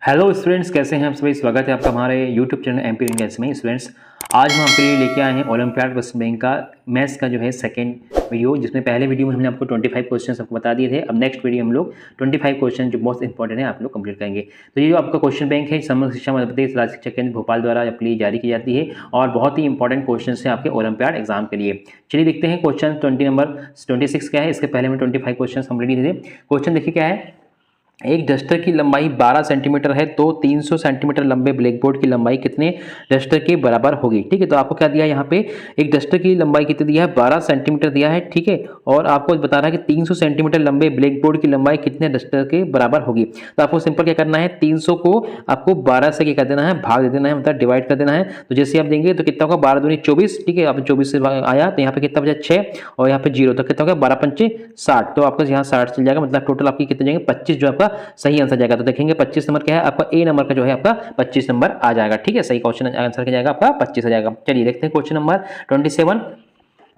Hello students, कैसे हैं आप सभी। स्वागत है आपका हमारे यूट्यूब चैनल एमपी इंडिया में। स्टूडेंट्स, आज हम आपके लिए लेके आए हैं ओलंपियाड क्वेश्चन बैंक का मैथ्स का जो है सेकंड वीडियो, जिसमें पहले वीडियो में हमने आपको 25 क्वेश्चन आपको बता दिए थे। अब नेक्स्ट वीडियो हम लोग 25 क्वेश्चन जो मोस्ट इंपॉर्टेंट है आप लोग कंप्लीट करेंगे। तो ये जो आपका क्वेश्चन बैंक है समग्र शिक्षा मध्य प्रदेश राज्य शिक्षा केंद्र भोपाल द्वारा आपके लिए जारी की जाती है और बहुत ही इंपॉर्टेंट क्वेश्चन है आपके ओलंपियाड एग्जाम के लिए। चलिए देखते हैं क्वेश्चन 26 क्या है। इसके पहले में 25 क्वेश्चन कंप्लीट किए थे। क्वेश्चन देखिए क्या है। एक डस्टर की लंबाई 12 सेंटीमीटर है तो 300 सेंटीमीटर लंबे ब्लैकबोर्ड की लंबाई कितने डस्टर के बराबर होगी। ठीक है, तो आपको क्या दिया है यहाँ पे, एक डस्टर की लंबाई कितनी दिया है, 12 सेंटीमीटर दिया है। ठीक है, और आपको बता रहा है कि 300 सेंटीमीटर लंबे ब्लैकबोर्ड की लंबाई कितने डस्टर के बराबर होगी। तो आपको सिंपल क्या करना है, 300 को आपको 12 से क्या कर देना है, भाग दे देना है, मतलब डिवाइड कर देना है। तो जैसे आप देंगे तो कितना होगा, 12 दूनी 24। ठीक है, आपने 24 से आया तो यहाँ पे कितना बचा 6 और यहाँ पे 0, तो कितना होगा 12 पंचे 60। तो आपका यहाँ 60 चल जाएगा, मतलब टोटल आपकी कितने जाएंगे 25 जो आपका सही आंसर जाएगा। तो देखेंगे 25 नंबर क्या है आपका, ए नंबर का जो है आपका 25 नंबर आ जाएगा। ठीक है, सही क्वेश्चन आंसर क्या जाएगा आपका 25 आ जाएगा। चलिए देखते हैं क्वेश्चन नंबर 27।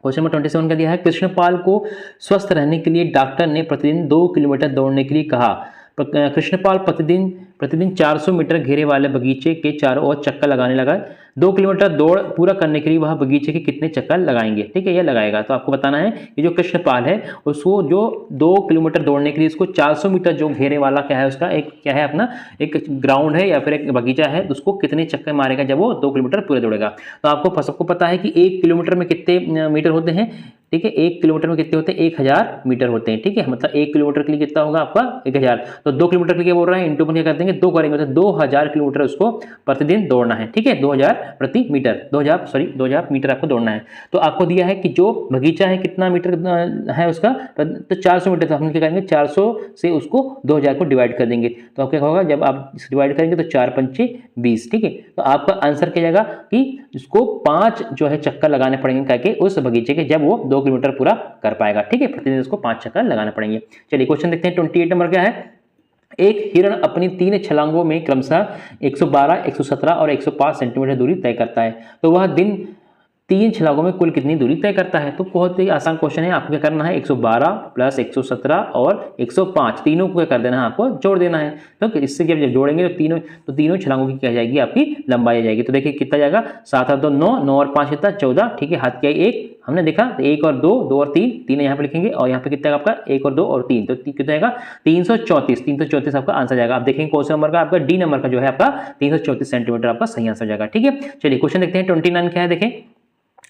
क्वेश्चन नंबर 27 का दिया है, कृष्णपाल को स्वस्थ रहने के लिए डॉक्टर ने प्रतिदिन 2 किलोमीटर दौड़ने के लिए कहा। कृष्णपाल प्रतिदिन 400 मीटर घेरे वाले बगीचे के चारों ओर चक्कर लगाने लगा। 2 किलोमीटर दौड़ पूरा करने के लिए वह बगीचे के कितने चक्कर लगाएंगे। ठीक है, यह लगाएगा। तो आपको बताना है कि जो कृष्णपाल है उसको जो 2 किलोमीटर दौड़ने के लिए इसको 400 मीटर जो घेरे वाला क्या है उसका एक क्या है अपना एक ग्राउंड है या फिर एक बगीचा है, तो उसको कितने चक्कर मारेगा जब वो 2 किलोमीटर पूरे दौड़ेगा। तो आपको सबको पता है कि 1 किलोमीटर में कितने मीटर होते हैं। ठीक है, 1 किलोमीटर में कितने होते हैं, 1000 मीटर होते हैं। ठीक है, मतलब 1 किलोमीटर के लिए कितना होगा आपका 1000। तो 2 किलोमीटर के लिए बोल रहा है, इंटू क्या कर देंगे 2 करेंगे, मतलब 2000 किलोमीटर उसको प्रतिदिन दौड़ना है। ठीक है, 2000 प्रति मीटर 2000 मीटर आपको दौड़ना है। तो आपको दिया है कि जो बगीचा है कितना मीटर है उसका, तो 400 मीटर। तो हम क्या करेंगे 400 से उसको 2000 को डिवाइड कर देंगे। तो आप क्या होगा, जब आप डिवाइड करेंगे तो 4 पंचे 20। ठीक है, तो आपका आंसर क्या जाएगा कि इसको 5 जो है चक्कर लगाने पड़ेंगे करके उस बगीचे के, जब वो 2 किलोमीटर पूरा कर पाएगा। ठीक है, प्रतिदिन उसको 5 चक्कर लगाने पड़ेंगे। चलिए क्वेश्चन देखते हैं 28 नंबर क्या है। एक हिरण अपनी 3 छलांगों में क्रमशः 112, 117 और 105 सेंटीमीटर दूरी तय करता है, तो वह दिन 3 छलांगों में कुल कितनी दूरी तय करता है। तो बहुत ही आसान क्वेश्चन है। आपको क्या करना है, 112 प्लस 117 और 105 तीनों को क्या कर देना है, आपको जोड़ देना है। तो इससे जब जोड़ेंगे तो तीनों छलांगों की क्या जाएगी, आपकी लंबाई आ जाएगी। तो देखिए कितना जाएगा, 7 और 2 9, 9 और 5 कितना 14। ठीक है, हाथ की 1 हमने देखा, तो 1 और 2, 2 और 3, 3 यहाँ पे लिखेंगे और यहाँ पे कितना आपका 1 और 2 और 3, तो कितना जाएगा 334 आपका आंसर जाएगा। आप देखेंगे क्वेश्चन नंबर का आपका डी नंबर का जो है आपका 334 सेंटीमीटर आपका सही आंसर जाएगा। ठीक है, चलिए क्वेश्चन देखते हैं 29 क्या है। देखें,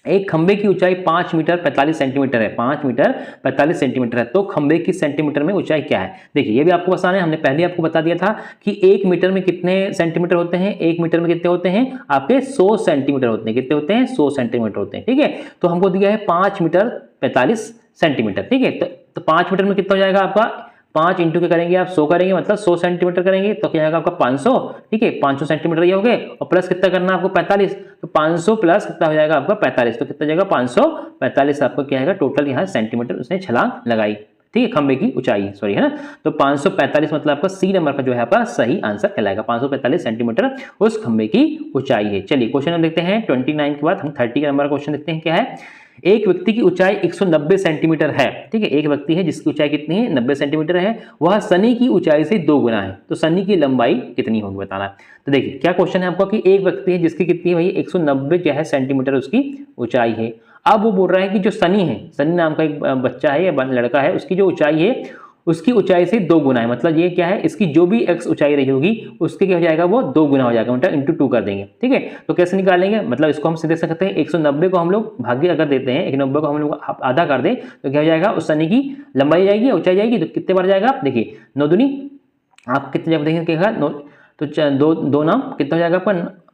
एक खंबे की ऊंचाई 5 मीटर 45 सेंटीमीटर है। 5 मीटर 45 सेंटीमीटर है, तो खंबे की सेंटीमीटर में ऊंचाई क्या है। देखिए ये भी आपको आसान है, हमने पहले आपको बता दिया था कि 1 मीटर में कितने सेंटीमीटर होते हैं। 1 मीटर में कितने होते हैं आपके 100 सेंटीमीटर होते हैं। कितने होते हैं 100 सेंटीमीटर होते हैं। ठीक है, तो हमको दिया है 5 मीटर 45 सेंटीमीटर। ठीक है, तो 5 मीटर में कितना हो जाएगा आपका, 5 इंटू के करेंगे आप 100 करेंगे, मतलब 100 सेंटीमीटर करेंगे तो क्या आएगा आपका 500। ठीक है, 500 सेंटीमीटर ये हो गए और प्लस कितना करना है आपको 45, तो 500 प्लस कितना हो जाएगा आपका 45, तो कितना जाएगा 545 आपको क्या आएगा टोटल यहाँ सेंटीमीटर उसने छलांग लगाई। ठीक है, खंबे की ऊंचाई सॉरी है ना, तो 545 मतलब आपका सी नंबर का जो है आपका सही आंसर कहलाएगा। 545 सेंटीमीटर उस खंबे की ऊंचाई है। चलिए क्वेश्चन हम देखते हैं 29 के बाद हम 30 का नंबर क्वेश्चन देखते हैं क्या है। एक व्यक्ति की ऊंचाई 190 सेंटीमीटर है। ठीक है, एक व्यक्ति है जिसकी ऊंचाई कितनी है 90 सेंटीमीटर है, वह सनी की ऊंचाई से 2 गुना है, तो सनी की लंबाई कितनी होगी बताना है। तो देखिए क्या क्वेश्चन है आपका कि एक व्यक्ति है जिसकी कितनी है भाई 190 जो है सेंटीमीटर उसकी ऊंचाई है। अब वो बोल रहा है कि जो सनी है, सनी नाम का एक बच्चा है या लड़का है, उसकी जो ऊंचाई है उसकी ऊंचाई से 2 गुना है। मतलब ये क्या है, इसकी जो भी एक्स ऊंचाई रही होगी उसके क्या हो जाएगा वो 2 गुना हो जाएगा, मतलब इंटू 2 कर देंगे। ठीक है, तो कैसे निकालेंगे, मतलब इसको हम सीधे सकते हैं 190 को हम लोग भाग्य अगर देते हैं, 190 को हम लोग आधा कर दें तो क्या हो जाएगा, उस सनी की लंबाई जाएगी ऊंचाई जाएगी। तो कितने बार जाएगा आप देखिए 9 दूनी आप कितने जब देखेंगे क्या, तो 2 नाम कितना हो जाएगा आपका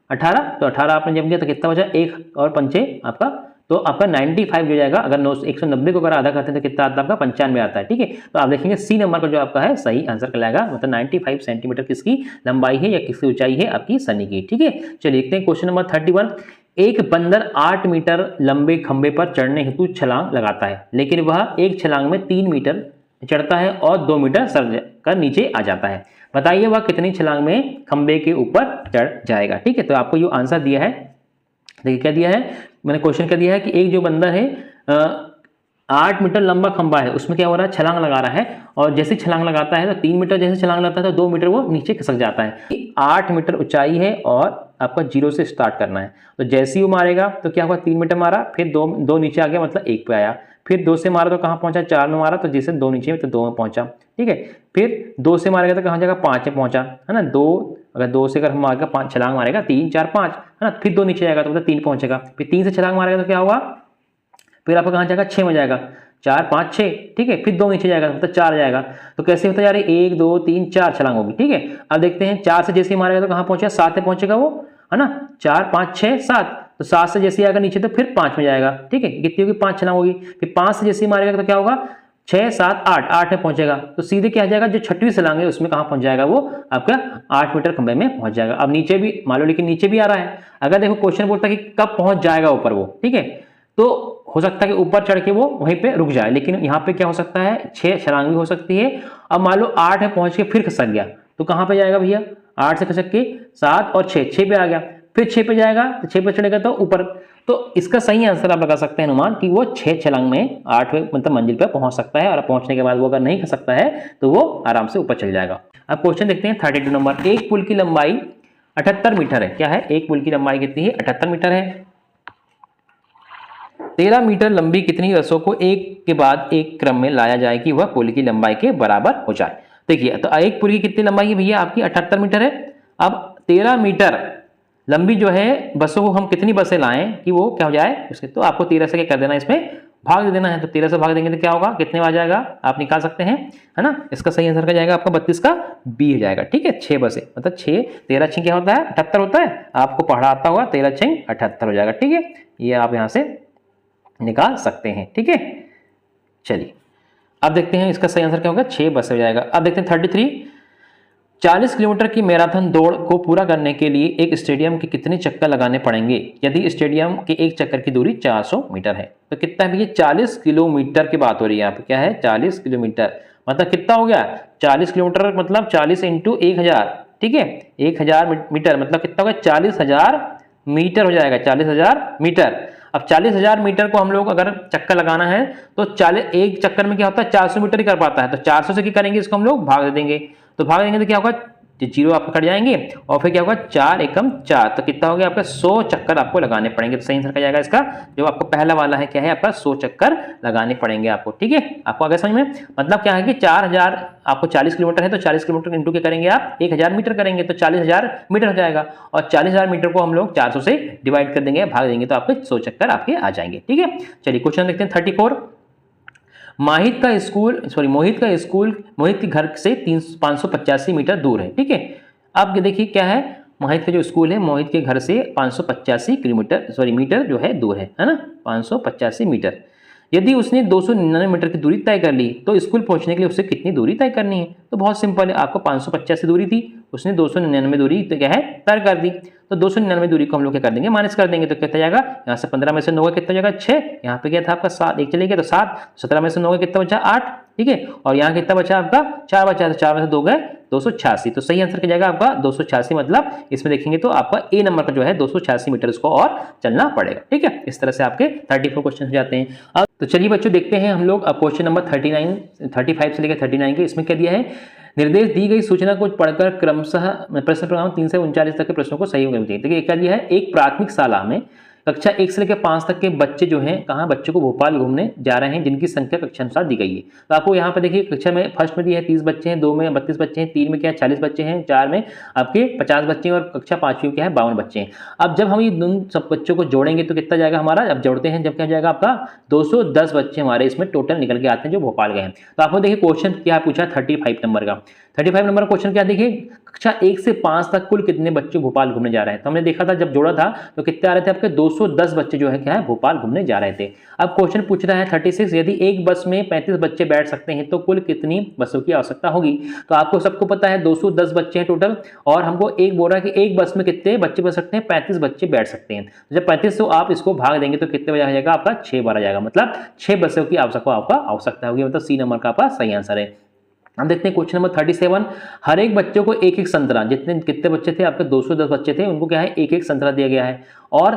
18, तो 18 आपने जब किया तो कितना बचा 1 और 5 आपका, तो आपका 95 जो जाएगा। अगर 190 को अगर आधा करते हैं तो कितना आता है आपका 95 आता है। ठीक है, तो आप देखेंगे सी नंबर का जो आपका है सही आंसर कहलाएगा, मतलब 95 सेंटीमीटर किसकी लंबाई है या किसकी ऊंचाई है आपकी सनी की। ठीक है, चलिए देखते हैं क्वेश्चन नंबर 31। एक बंदर 8 मीटर लंबे खंबे पर चढ़ने हेतु छलांग लगाता है, लेकिन वह एक छलांग में 3 मीटर चढ़ता है और 2 मीटर सर कर नीचे आ जाता है। बताइए वह कितनी छलांग में खंबे के ऊपर चढ़ जाएगा। ठीक है, तो आपको जो आंसर दिया है देखिए क्या दिया है, मैंने क्वेश्चन क्या दिया है कि एक जो बंदर है 8 मीटर लंबा खंबा है, उसमें क्या हो रहा है, छलांग लगा रहा है, और जैसे छलांग लगाता है तो 3 मीटर जैसे छलांग लगाता है तो 2 मीटर वो नीचे खिसक जाता है। 8 मीटर ऊंचाई है और आपका 0 से स्टार्ट करना है। तो जैसे ही वो मारेगा तो क्या हुआ, 3 मीटर मारा, फिर 2 नीचे आ गया मतलब 1 पे आया, फिर 2 से मारा तो कहाँ पहुंचा, 4 में मारा तो जैसे 2 नीचे तो 2 में पहुंचा, ठीक है। फिर 2 से मारेगा तो कहाँ जाएगा, 5 में पहुंचा, है ना। 2 अगर 2 से अगर हम मारेगा 5 छलांग मारेगा, 3 4 5, है ना। फिर 2 नीचे जाएगा तो मतलब 3 पहुंचेगा, फिर 3 से छलांग मारेगा तो क्या होगा, फिर आपका कहाँ जाएगा, 6 में जाएगा, 4 5 6, ठीक है। फिर 2 नीचे जाएगा मतलब 4 जाएगा। तो कैसे होता है यार, 1 2 3 4 छलांग होगी, ठीक है। अब देखते हैं 4 से जैसे ही मारेगा तो कहाँ पहुंचेगा, 7 में पहुंचेगा वो, है ना। 4 5 6 7, तो 7 से जैसे आएगा नीचे तो फिर 5 में जाएगा, ठीक है। कितनी होगी, 5 छलांग होगी। फिर 5 से जैसे ही मारेगा तो क्या होगा, 6 7 8, 8 में पहुंचेगा। तो सीधे क्या आ जाएगा, जो 6वीं छलांग है उसमें कहाँ पहुंच जाएगा, वो आपका 8 मीटर खंबे में पहुंच जाएगा। अब नीचे भी मान लो, लेकिन नीचे भी आ रहा है। अगर देखो क्वेश्चन बोलता है कि कब पहुंच जाएगा ऊपर वो, ठीक है, तो हो सकता है कि ऊपर चढ़ के वो वहीं पे रुक जाए, लेकिन यहाँ पे क्या हो सकता है, 6 छलांग भी हो सकती है। अब मान लो 8 में पहुंच के फिर खसक गया तो कहाँ पे जाएगा भैया, 8 से खसक के 7 और 6 पे आ गया, फिर 6 पे जाएगा तो 6 पे चढ़ेगा तो ऊपर। तो इसका सही आंसर आप लगा सकते हैं अनुमान कि वो 6 छलांग में 8वें मतलब मंजिल पे पहुंच सकता है, और पहुंचने के बाद वो अगर नहीं खसकता है तो वो आराम से ऊपर चल जाएगा। अब क्वेश्चन देखते हैं 32 नंबर। एक पुल की लंबाई 78 मीटर है। क्या है, एक पुल की लंबाई कितनी है, 78 मीटर है। 13 मीटर लंबी कितनी बसों को एक के बाद एक क्रम में लाया जाए कि वह पुल की लंबाई के बराबर हो जाए। देखिए, तो एक पुल की कितनी लंबाई है भैया आपकी, 78 मीटर है। अब 13 मीटर लंबी जो है बसों को हम कितनी बसें लाएं कि वो क्या हो जाए उसके, तो आपको 13 से क्या कर देना, इसमें भाग दे देना है। तो 13 से भाग देंगे तो क्या होगा, कितने में आ जाएगा, आप निकाल सकते हैं, है ना। इसका सही आंसर क्या जाएगा आपका, 32 का बी हो जाएगा, ठीक है। 6 बसें मतलब 6, 13 6 क्या होता है, 78 होता है। आपको पढ़ा आता होगा, 13 6 78 हो जाएगा, ठीक है। ये आप यहाँ से निकाल सकते हैं, ठीक है। चलिए अब देखते हैं इसका सही आंसर क्या होगा, 6 बस हो जाएगा। अब देखते हैं 33। 40 किलोमीटर की मैराथन दौड़ को पूरा करने के लिए एक स्टेडियम के कितने चक्कर लगाने पड़ेंगे यदि स्टेडियम के एक चक्कर की दूरी 400 मीटर है। तो कितना है, 40 किलोमीटर की बात हो रही है यहाँ पे। क्या है, 40 किलोमीटर मतलब कितना हो गया, 40 किलोमीटर मतलब 40 इंटू 1000, ठीक है। 1000 मीटर मतलब कितना होगा, 40,000 मीटर हो जाएगा, 40,000 मीटर। अब 40,000 मीटर को हम लोग अगर चक्कर लगाना है तो 40, एक चक्कर में क्या होता है, 400 मीटर ही कर पाता है। तो 400 से क्या करेंगे, इसको हम लोग भाग दे देंगे। तो भाग देंगे तो क्या होगा, जीरो आपके कट जाएंगे, और फिर क्या होगा, 4 एकम 4, तो कितना हो गया आपका, 100 चक्कर आपको लगाने पड़ेंगे। तो सही आंसर क्या जाएगा इसका, जो आपको पहला वाला है, क्या है आपका, 100 चक्कर लगाने पड़ेंगे आपको, ठीक है। आपको आगे समझ में, मतलब क्या है कि 4000 आपको 40 किलोमीटर है तो 40 किलोमीटर इंटू क्या करेंगे आप, 1000 मीटर करेंगे तो 40,000 मीटर हो जाएगा, और 40,000 मीटर को हम लोग 400 से डिवाइड कर देंगे, भाग देंगे तो आपके 100 चक्कर आपके आ जाएंगे, ठीक है। चलिए क्वेश्चन देखते हैं 34। मोहित का स्कूल मोहित के घर से 585 मीटर दूर है, ठीक है। अब देखिए क्या है, मोहित का जो स्कूल है मोहित के घर से 585 मीटर जो है दूर है ना, 585 मीटर। यदि उसने 299 मीटर की दूरी तय कर ली तो स्कूल पहुंचने के लिए उसे कितनी दूरी तय करनी है। तो बहुत सिंपल है, आपको 585 दूरी थी, उसने 299 दूरी तो क्या है तय कर दी, तो 299 दूरी को हम लोग क्या कर देंगे, माइनस कर देंगे। तो कितना जाएगा, यहाँ से 15 में से 9 कितना जाएगा, 6, यहाँ पे क्या था आपका 7, एक चले गया तो 7, 17 में से 9 कितना बचा, 8, ठीक है। और यहाँ कितना बचा आपका, 4 बचा, तो 4 में से 2 गए 286। तो सही आंसर क्या जाएगा आपका 286, मतलब इसमें देखेंगे तो आपका ए नंबर का जो है 286 मीटर इसको और चलना पड़ेगा, ठीक है। इस तरह से आपके 34 क्वेश्चन हो जाते हैं। अब तो चलिए बच्चों देखते हैं हम लोग अब क्वेश्चन नंबर 35 से लेकर 39 के। इसमें क्या दिया है, निर्देश दी गई सूचना को पढ़कर क्रमशः प्रश्न क्रमांक 3 से 39 तक के प्रश्नों को सही होना चाहिए। देखिए क्या दिया है, एक प्राथमिक शाला में कक्षा 1 से लेकर 5 तक के बच्चे जो हैं कहाँ, बच्चों को भोपाल घूमने जा रहे हैं, जिनकी संख्या कक्षा अनुसार दी गई है। तो आपको यहाँ पे देखिए कक्षा में फर्स्ट में दी है 30 बच्चे हैं, 2 में 32 बच्चे हैं, 3 में क्या है 40 बच्चे हैं, 4 में आपके 50 बच्चे हैं, और कक्षा 5वीं क्या है 52 बच्चे हैं। अब जब हम ये सब बच्चों को जोड़ेंगे तो कितना जाएगा हमारा, अब जोड़ते हैं जब क्या जाएगा आपका 210 बच्चे हमारे इसमें टोटल निकल के आते हैं जो भोपाल गए हैं। तो आपको देखिए क्वेश्चन क्या पूछा 35 नंबर का। 35 नंबर क्वेश्चन क्या, देखिए कक्षा 1 से 5 तक कुल कितने बच्चे भोपाल घूमने जा रहे हैं। तो हमने देखा था जब जोड़ा था तो कितने आ रहे थे आपके, 210 बच्चे जो है क्या है भोपाल घूमने जा रहे थे। अब क्वेश्चन पूछ रहा है 36, यदि एक बस में 35 बच्चे बैठ सकते हैं तो कुल कितनी बसों की आवश्यकता होगी। तो आपको सबको पता है 210 बच्चे हैं टोटल, और हमको एक बोल रहा है कि एक बस में कितने बच्चे बैठ सकते हैं, 35 बच्चे बैठ सकते हैं। तो जब 35 से आप इसको भाग देंगे तो कितने बजा जाएगा आपका, 6 बार आ जाएगा, मतलब 6 बसों की आवश्यकता होगी, मतलब सी नंबर का आपका सही आंसर है। हम देखते हैं क्वेश्चन नंबर 37। हर एक बच्चे को एक एक संतरा, कितने बच्चे थे आपके 210 बच्चे थे, उनको क्या है एक एक संतरा दिया गया है, और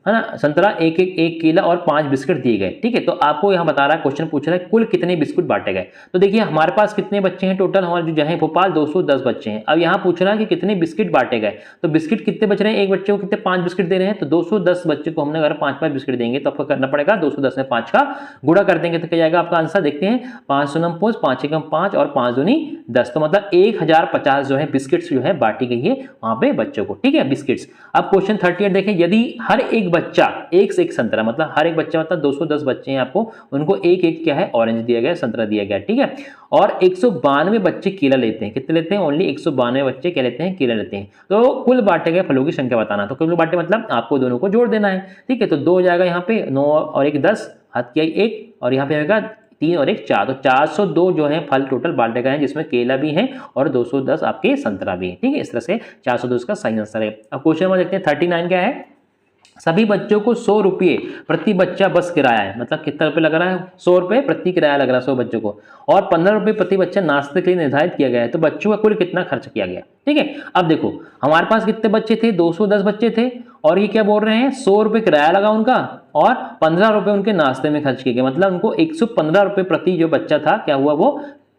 है ना, संतरा, एक केला और 5 बिस्किट दिए गए। ठीक है, तो आपको यहाँ बता रहा है, क्वेश्चन पूछ रहा है कुल कितने बिस्कुट बांटे गए। तो देखिए हमारे पास कितने बच्चे हैं टोटल, हमारे जो है भोपाल 210 बच्चे हैं। अब यहाँ पूछ रहा है कि कितने बिस्किट बांटे गए, तो बिस्किट कितने बच रहे हैं, एक बच्चे को कितने 5 बिस्किट दे रहे हैं, तो 210 बच्चे को हमने अगर 5 बिस्किट देंगे तो आपको करना पड़ेगा 210 में 5 का गुणा कर देंगे तो क्या जाएगा आपका आंसर। देखते हैं 5 9 5 एकम 5 और 5 दूनी 10, तो मतलब 1050 जो है बिस्किट्स जो है बांटी गई है वहां पे बच्चों को। ठीक है, बिस्किट्स। अब क्वेश्चन 38 देखें, यदि हर एक बच्चा एक से एक संतरा, मतलब हर एक बच्चा मतलब 210 बच्चे हैं आपको, उनको एक एक क्या है ऑरेंज दिया गया, संतरा दिया गया। ठीक है, और 192 बच्चे केला लेते हैं, कितने लेते हैं, ओनली 192 बच्चे क्या लेते हैं, केला लेते हैं। तो कुल बांटे गए फलों की संख्या बताना, तो कुल बांटे मतलब आपको दोनों को जोड़ देना है। ठीक है, तो 2 हो जाएगा यहाँ पे, 9 और 1 10, हाथ किया 1, और यहाँ पे आएगा 3 और 1 4, तो 402 जो है फल टोटल बांटे गए हैं, जिसमें केला भी है और 210 आपके संतरा भी है। ठीक है, इस तरह से 402 इसका सही आंसर है। अब क्वेश्चन नंबर देखते हैं 39 क्या है, सभी बच्चों को 100 रुपये प्रति बच्चा बस किराया है, मतलब कितना रुपये लग रहा है, 100 रुपये प्रति किराया लग रहा है 100 बच्चों को, और 15 रुपये प्रति बच्चा नाश्ते के लिए निर्धारित किया गया है, तो बच्चों का कुल कितना खर्च किया गया। ठीक है, अब देखो हमारे पास कितने बच्चे थे, 210 बच्चे थे, और ये क्या बोल रहे हैं 100 रुपये किराया लगा उनका और 15 रुपये उनके नाश्ते में खर्च किए गए, मतलब उनको 115 रुपये प्रति जो बच्चा था क्या हुआ वो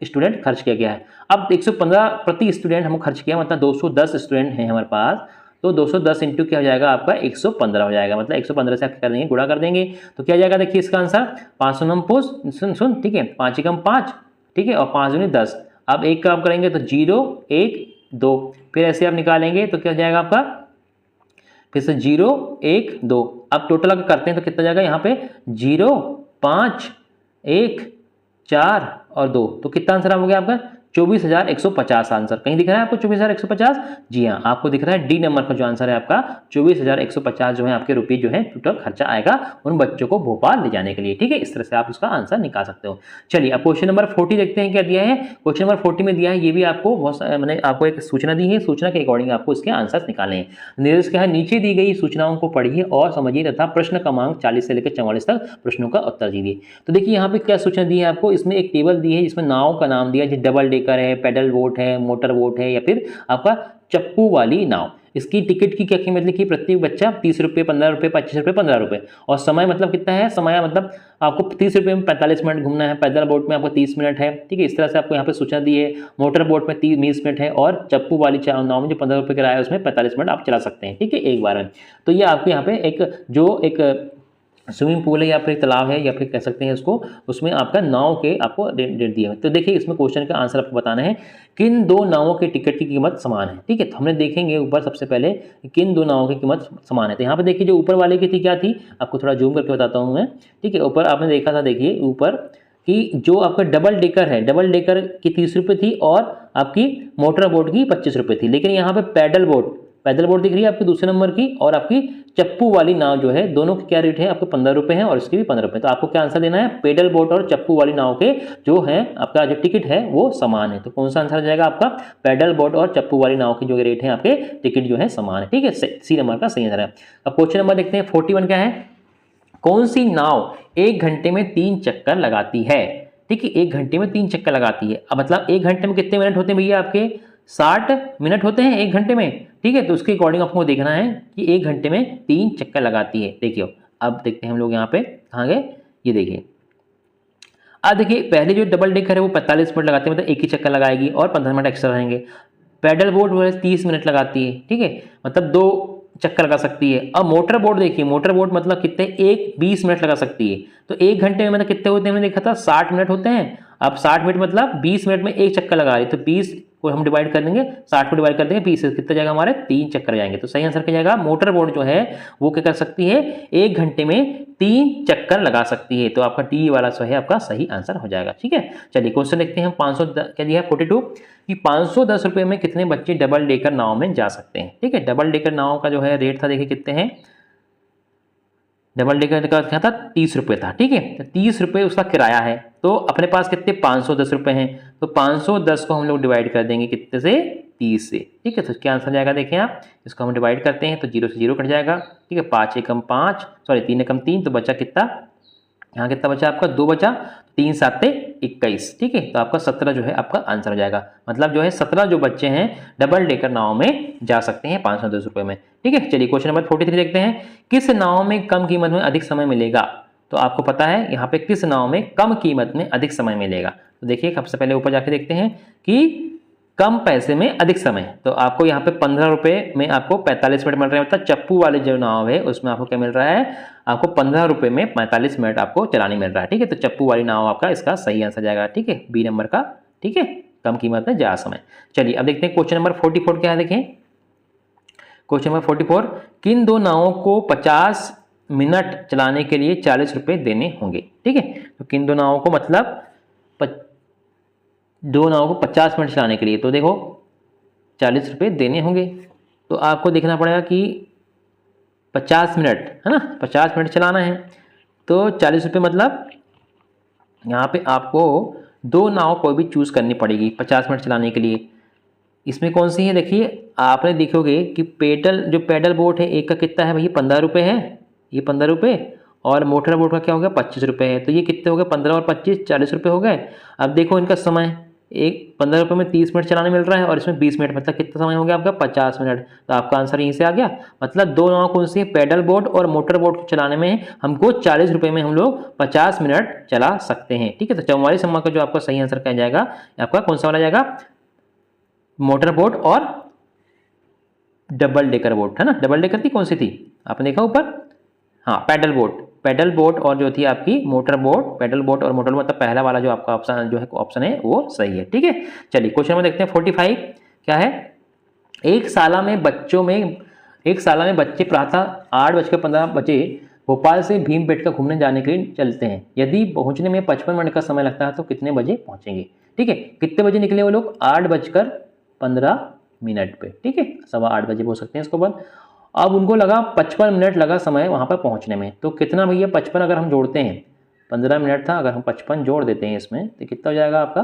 स्टूडेंट खर्च किया गया है। अब 115 प्रति स्टूडेंट हम खर्च किया, मतलब 210 स्टूडेंट हैं हमारे पास, तो 210 इंटू क्या हो जाएगा आपका 115 हो जाएगा, मतलब 115 से आप क्या कर देंगे, गुणा कर देंगे, तो क्या जाएगा देखिए इसका आंसर 5 9 सुन ठीक है, 5 एकम 5, ठीक है, और 5 दूनी 10। अब एक काम करेंगे तो 0 1 2, फिर ऐसे आप निकालेंगे तो क्या हो जाएगा आपका, फिर से 0 1 2। अब टोटल अगर करते हैं तो कितना जाएगा यहाँ पे 0 5 1 4 और 2, तो कितना आंसर हो गया आपका 24,150 आंसर। कहीं दिख रहा है आपको 24,150? जी हाँ, आपको दिख रहा है डी नंबर का जो आंसर है आपका 24,150 जो है आपके रुपये जो है टोटल खर्चा आएगा उन बच्चों को भोपाल ले जाने के लिए। ठीक है, इस तरह से आप उसका आंसर निकाल सकते हो। चलिए अब क्वेश्चन नंबर 40 देखते हैं क्या दिया है। क्वेश्चन नंबर 40 में दिया है, ये भी आपको बहुत मैंने आपको एक सूचना दी है, सूचना के अकॉर्डिंग आपको इसके आंसर निकालने हैं। निर्देश क्या है, नीचे दी गई सूचनाओं को पढ़िए और समझिए तथा प्रश्न क्रमांक 40 से लेकर 44 तक प्रश्नों का उत्तर दीजिए। तो देखिए यहाँ पे क्या सूचना दी है आपको, इसमें एक टेबल दी है जिसमें नाव का नाम दिया है, डबल डेकर है, पेडल बोट है, मोटर बोट है, या फिर आपका चप्पू वाली नाव। इसकी टिकट की क्या कीमत लिखी, प्रत्येक बच्चा 30 रुपये, 15 रुपये, 25 रुपये, 15 रुपये, और समय मतलब कितना है, समय मतलब आपको 30 रुपये में 45 मिनट घूमना है, पैदल बोट में आपको 30 मिनट है। ठीक है, इस तरह से आपको यहाँ पे सूचना दी है। मोटर बोट में 20 मिनट है, और चप्पू वाली नाव में जो 15 रुपये किराया है उसमें 45 मिनट आप चला सकते हैं। ठीक है, एक बार में। तो ये आपको यहाँ पे एक स्विमिंग पूल है या फिर तालाब है या फिर कह सकते हैं इसको, उसमें आपका नाव के आपको रेट दिए हैं। तो देखिए इसमें क्वेश्चन का आंसर आपको बताना है, किन दो नावों के टिकट की कीमत समान है। ठीक है, तो हमने देखेंगे ऊपर सबसे पहले किन दो नावों की कीमत समान है। तो यहाँ पे देखिए जो ऊपर वाले की थी क्या थी, आपको थोड़ा जूम करके बताता हूँ मैं। ठीक है, ऊपर आपने देखा था, देखिए ऊपर कि जो आपका डबल डेकर है, डबल डेकर की 30 रुपये थी और आपकी मोटर बोट की 25 रुपये थी। लेकिन यहाँ पे पैडल बोट दिख रही है आपकी दूसरे नंबर की, और आपकी चप्पू वाली नाव जो है, दोनों के क्या रेट है, आपको 15 रुपये है और इसके भी 15 रुपये। तो आपको क्या आंसर देना है, पेडल बोट और चप्पू वाली नाव के जो है आपका जो टिकट है वो समान है। तो कौन सा आंसर आ जाएगा आपका, पेडल बोट और चप्पू वाली नाव के जो रेट है आपके टिकट जो है समान है। ठीक है, सी नंबर का सही आंसर है। अब क्वेश्चन नंबर देखते हैं 41 क्या है, कौन सी नाव 1 घंटे में 3 चक्कर लगाती है। ठीक है, 1 घंटे में 3 चक्कर लगाती है। अब मतलब 1 घंटे में कितने मिनट होते हैं भैया आपके, 60 मिनट होते हैं 1 घंटे में। ठीक है, तो उसके अकॉर्डिंग आपको देखना है कि 1 घंटे में 3 चक्कर लगाती है। देखिए अब देखते हैं हम लोग यहाँ पे कहाँ गए, ये देखिए। अब देखिए पहले जो डबल डेकर है वो 45 मिनट लगाती है, मतलब एक ही चक्कर लगाएगी और 15 मिनट एक्स्ट्रा रहेंगे। पैडल बोट वो 30 मिनट लगाती है। ठीक है, मतलब 2 चक्कर लगा सकती है। अब मोटर बोट देखिए, मोटर बोट मतलब कितने, 20 मिनट लगा सकती है। तो 1 घंटे में मतलब कितने होते हैं, हमने देखा था 60 मिनट होते हैं। अब 60 मिनट मतलब 20 मिनट में 1 चक्कर लगा रही, तो 20 को हम डिवाइड कर देंगे, 60 को डिवाइड कर देंगे 20 से, कितना जाएगा हमारे 3 चक्कर जाएंगे। तो सही आंसर क्या जाएगा, मोटर बोट जो है वो क्या कर सकती है, 1 घंटे में 3 चक्कर लगा सकती है। तो आपका डी वाला जो है आपका सही आंसर हो जाएगा। ठीक है, चलिए क्वेश्चन देखते हैं। 500 क्या दिया है 42 कि 510 रुपये में कितने बच्चे डबल डेकर नाव में जा सकते हैं। ठीक है, डबल डेकर नाव का जो है रेट था, देखिए कितने हैं, डबल डेकर का क्या था 30 रुपये था। ठीक है, तो 30 रुपये उसका किराया है, तो अपने पास कितने 510 रुपये हैं, तो 510 को हम लोग डिवाइड कर देंगे कितने से, 30 से। ठीक है, तो क्या आंसर जाएगा, देखें आप इसको हम डिवाइड करते हैं तो 0 से 0 कट जाएगा। ठीक है, 5 एकम 5, सॉरी 3 एकम 3, तो बचा कितना यहाँ कितना बचा आपका 2 बचा, 3 7 21, ठीक है। तो आपका 17 जो है आपका आंसर हो जाएगा। मतलब जो है 17 जो बच्चे हैं डबल डेकर नाव में जा सकते हैं 510 रुपये में, ठीक है। चलिए क्वेश्चन नंबर 43 देखते हैं। किस नाव में कम कीमत में अधिक समय मिलेगा? तो आपको पता है यहाँ पे किस नाव में कम कीमत में अधिक समय मिलेगा। तो देखिए सबसे पहले ऊपर जाके देखते हैं कि कम पैसे में अधिक समय। तो आपको यहाँ पे 15 रुपये में आपको 45 मिनट मिल रहे हैं। मतलब चप्पू वाले जो नाव है उसमें आपको क्या मिल रहा है, आपको 15 रुपये में 45 मिनट आपको चलाने मिल रहा है, ठीक है। तो चप्पू वाली नाव आपका इसका सही आंसर जाएगा, ठीक है, बी नंबर का, ठीक है, कम कीमत में ज्यादा समय। चलिए अब देखते हैं क्वेश्चन नंबर 44 क्या है। देखें क्वेश्चन नंबर 44, किन दो नावों को 50 मिनट चलाने के लिए 40 रुपये देने होंगे, ठीक है। तो किन दो नावों को, मतलब दो नावों को 50 मिनट चलाने के लिए, तो देखो 40 रुपये देने होंगे। तो आपको देखना पड़ेगा कि 50 मिनट है ना, 50 मिनट चलाना है तो 40 रुपये, मतलब यहाँ पे आपको दो नाव कोई भी चूज़ करनी पड़ेगी 50 मिनट चलाने के लिए। इसमें कौन सी है, देखिए आपने देखोगे कि पैडल बोट है एक का कितना है भैया, 15 रुपये है, ये 15 रुपये, और मोटर बोट का क्या हो गया 25 रुपये है। तो ये कितने हो गए, 15 और 25 40 रुपये हो गए। अब देखो इनका समय, एक 15 रुपये में 30 मिनट चलाने मिल रहा है और इसमें 20 मिनट, मतलब कितना समय हो गया आपका 50 मिनट। तो आपका आंसर यहीं से आ गया। मतलब दो नाव कौन सी है, पैडल बोट और मोटर बोट को चलाने में हमको 40 रुपये में हम लोग 50 मिनट चला सकते हैं, ठीक है। तो 44 नंबर का जो आपका सही आंसर क्या जाएगा, आपका कौन सा वाला जाएगा, मोटर बोट और डबल डेकर बोट, है ना। डबल डेकर थी कौन सी थी आपने देखा ऊपर, हाँ पैडल बोट और जो थी आपकी मोटर बोट, पैडल बोट और मोटर बोट, मतलब पहला वाला जो आपका ऑप्शन जो है ऑप्शन है वो सही है, ठीक है। चलिए क्वेश्चन में देखते हैं 45 क्या है। एक साल में बच्चे प्रातः 8:15 भोपाल से भीमबेटका घूमने जाने के लिए चलते हैं। यदि पहुंचने में 55 मिनट का समय लगता है तो कितने बजे पहुंचेंगे, ठीक है। कितने बजे निकले वो लोग, 8:15 पे, ठीक है, 7:15 बजे पहुंच सकते हैं इसको बाद। अब उनको लगा 55 मिनट लगा समय वहाँ पर पहुँचने में, तो कितना भैया 55 अगर हम जोड़ते हैं, 15 मिनट था, अगर हम 55 जोड़ देते हैं इसमें तो कितना हो जाएगा आपका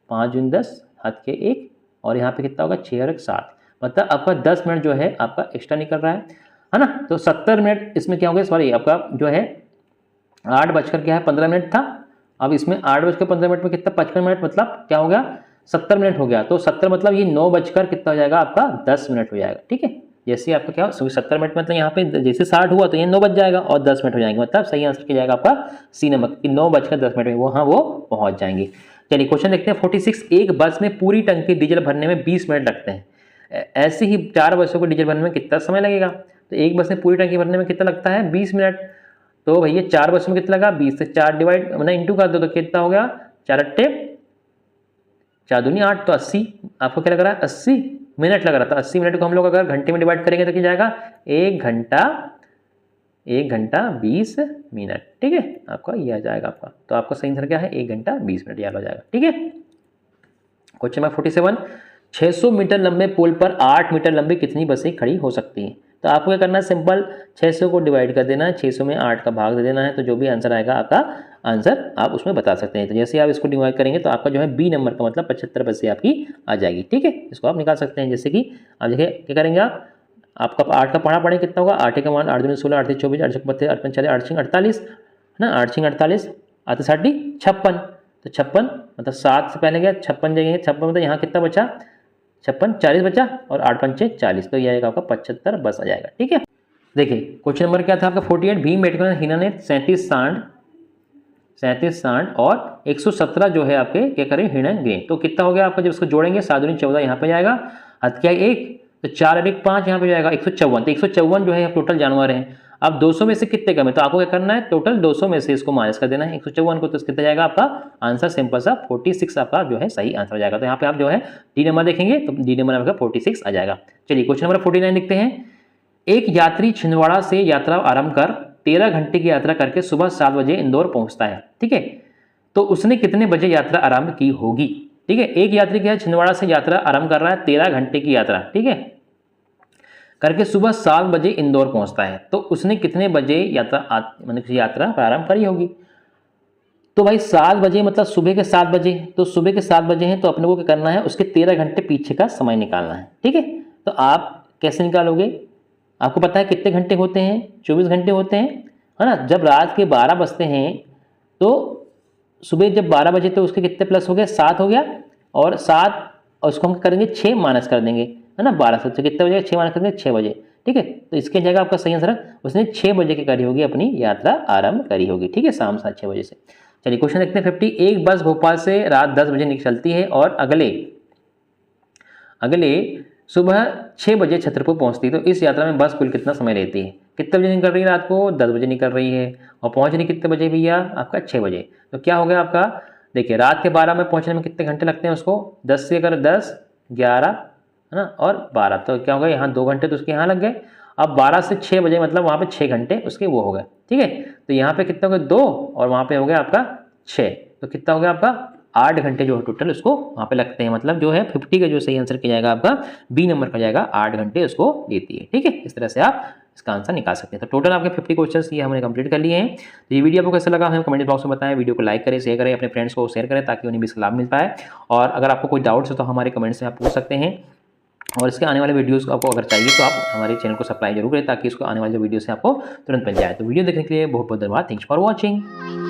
5 दूनी 10 हाथ के 1, और यहाँ पे कितना होगा 6 और 1 7, मतलब आपका 10 मिनट जो है आपका एक्स्ट्रा निकल रहा है ना। तो 70 मिनट इसमें क्या हो गया, सॉरी आपका जो है 8:15 था, अब इसमें 8:15 में कितना 55 मिनट, मतलब क्या हो गया 70 मिनट हो गया। तो 70 मतलब ये 9 कितना हो जाएगा आपका 10 मिनट हो जाएगा, ठीक है। जैसे आपका क्या 70 मिनट मतलब यहाँ पे जैसे 60 हुआ तो ये 9 बज जाएगा और 10 मिनट हो जाएंगे, मतलब सही आंसर क्या जाएगा आपका सी नंबर कि 9:10 में वो पहुंच जाएंगे। चलिए क्वेश्चन देखते हैं 46, एक बस में पूरी टंकी डीजल भरने में 20 मिनट लगते हैं, ऐसे ही 4 बसों को डीजल भरने में कितना समय लगेगा। तो एक बस में पूरी टंकी भरने में कितना लगता है 20 मिनट, तो भैया 4 बसों में कितना लगा 20 से 4 डिवाइड मतलब इंटू कर दो तो कितना हो गया 4 अट्टे 4 दूनी 8, तो 80, आपको क्या लग रहा है 80 मिनट लग रहा था। 80 मिनट को हम लोग अगर घंटे में डिवाइड करेंगे तो क्या जाएगा 1 घंटा 20 मिनट, ठीक है, आपका ये आ जाएगा आपका। तो आपका सही आंसर क्या है 1 घंटा 20 मिनट याद हो जाएगा, ठीक है। क्वेश्चन नंबर 47, 600 मीटर लंबे पुल पर 8 मीटर लंबी कितनी बसें खड़ी हो सकती हैं। तो आपको क्या करना है, सिंपल 600 को डिवाइड कर देना है, 600 में 8 का भाग दे देना है, तो जो भी आंसर आएगा आपका आंसर आप उसमें बता सकते हैं। तो जैसे आप इसको डिवाइड करेंगे तो आपका जो है बी नंबर का मतलब 75 बसें आपकी आ जाएगी, ठीक है। इसको आप निकाल सकते हैं। जैसे कि आप देखिए क्या करेंगे, आपका 8 का पढ़ा पड़ेंगे कितना होगा, 8 का मान 8 दूनी 16, 8 24, 8 32, 8 45, 8 48 है ना, 8 48 आते 60 56, तो 56 मतलब 7 से पहले गया 56 जाएंगे, 56 मतलब यहाँ कितना बचा 56 40 बचा और 8 पंचे 40, तो ये आएगा आपका 75 बस आ जाएगा, ठीक है। देखिए क्वेश्चन नंबर क्या था आपका 48, भीमबेटका हिना ने 37 सांड और 117 जो है आपके क्या करें हिरण गिरे, तो कितना हो गया आपका, जब इसको जोड़ेंगे 7 दूनी 14 यहाँ पे जाएगा, हत्या 1 तो 4 अधिक 5 यहाँ पे जाएगा 154, तो 154 जो है टोटल जानवर हैं। अब 200 में से कितने कम है, तो आपको क्या करना है टोटल 200 में से इसको माइनस कर देना है 154 को, तो कितना जाएगा आपका आंसर सिंपल सा 46 आपका जो है सही आंसर हो जाएगा। तो यहाँ पे आप जो है डी नंबर देखेंगे तो डी नंबर आपका 46 आ जाएगा। चलिए क्वेश्चन नंबर 49 देखते हैं। एक यात्री छिंदवाड़ा से यात्रा आरंभ कर 13 घंटे की यात्रा करके सुबह 7 बजे इंदौर पहुंचता है, ठीक है, तो उसने कितने बजे यात्रा आरंभ की होगी, ठीक है। एक यात्री क्या है छिंदवाड़ा से यात्रा आरंभ कर रहा है 13 घंटे की यात्रा, ठीक है, करके सुबह 7 बजे इंदौर पहुंचता है, तो उसने कितने बजे यात्रा प्रारंभ करी होगी। तो भाई 7 बजे मतलब सुबह के 7 बजे, तो सुबह के 7 बजे हैं तो अपने को क्या करना है उसके 13 घंटे पीछे का समय निकालना है, ठीक है। तो आप कैसे निकालोगे, आपको पता है कितने घंटे होते हैं 24 घंटे होते हैं, है ना। जब रात के 12 बजते हैं तो सुबह जब 12 बजे तो उसके कितने प्लस हो गया, 7 हो गया, और 7 और उसको हम करेंगे 6 माइनस कर देंगे, है ना, 12 से तो कितने बजे, 6 माइनस कर देंगे 6 बजे, ठीक है। तो इसके जगह आपका सही आंसर है, उसने 6 बजे की करी होगी अपनी यात्रा आरंभ करी होगी, ठीक है, शाम 6 बजे से। चलिए क्वेश्चन देखते हैं 50। एक बस भोपाल से रात 10 बजे निकलती है और अगले सुबह 6 बजे छतरपुर पहुंचती है, तो इस यात्रा में बस कुल कितना समय लेती है। कितने बजे निकल रही है रात को, 10 बजे निकल रही है, और पहुंच रही कितने बजे भैया, आपका 6 बजे। तो क्या हो गया आपका, देखिए रात के 12 में पहुंचने में कितने घंटे लगते हैं उसको, 10 से अगर 10, 11, है ना, और 12, तो क्या होगा, यहाँ 2 घंटे तो उसके यहाँ लग गए। अब 12 से 6 बजे मतलब वहाँ पे 6 घंटे उसके वो हो गए, ठीक है। तो यहाँ पे कितना हो गया, 2, और वहाँ पे हो गया आपका 6, तो कितना हो गया आपका 8 घंटे जो है टोटल उसको वहाँ पे लगते हैं। मतलब जो है 50 का जो सही आंसर किया जाएगा आपका बी नंबर का जाएगा, 8 घंटे उसको लेती है, ठीक है। इस तरह से आप इसका आंसर निकाल सकते हैं। तो टोटल आपके 50 क्वेश्चंस ये हमने कंप्लीट कर लिए हैं। तो ये वीडियो आपको कैसा लगा हमें कमेंट बॉक्स में बताएं, वीडियो को लाइक करें, शेयर करें, अपने फ्रेंड्स को शेयर करें ताकि उन्हें भी इसका लाभ मिल पाए। और अगर आपको कोई डाउट्स हो तो हमारे कमेंट्स में आप पूछ सकते हैं, और इसके आने वाले वीडियोस आपको अगर चाहिए तो आप हमारे चैनल को सब्सक्राइब जरूर करें ताकि इसको आने वाले वीडियो से आपको तुरंत मिल जाए। तो वीडियो देखने के लिए बहुत बहुत धन्यवाद। Thanks for watching.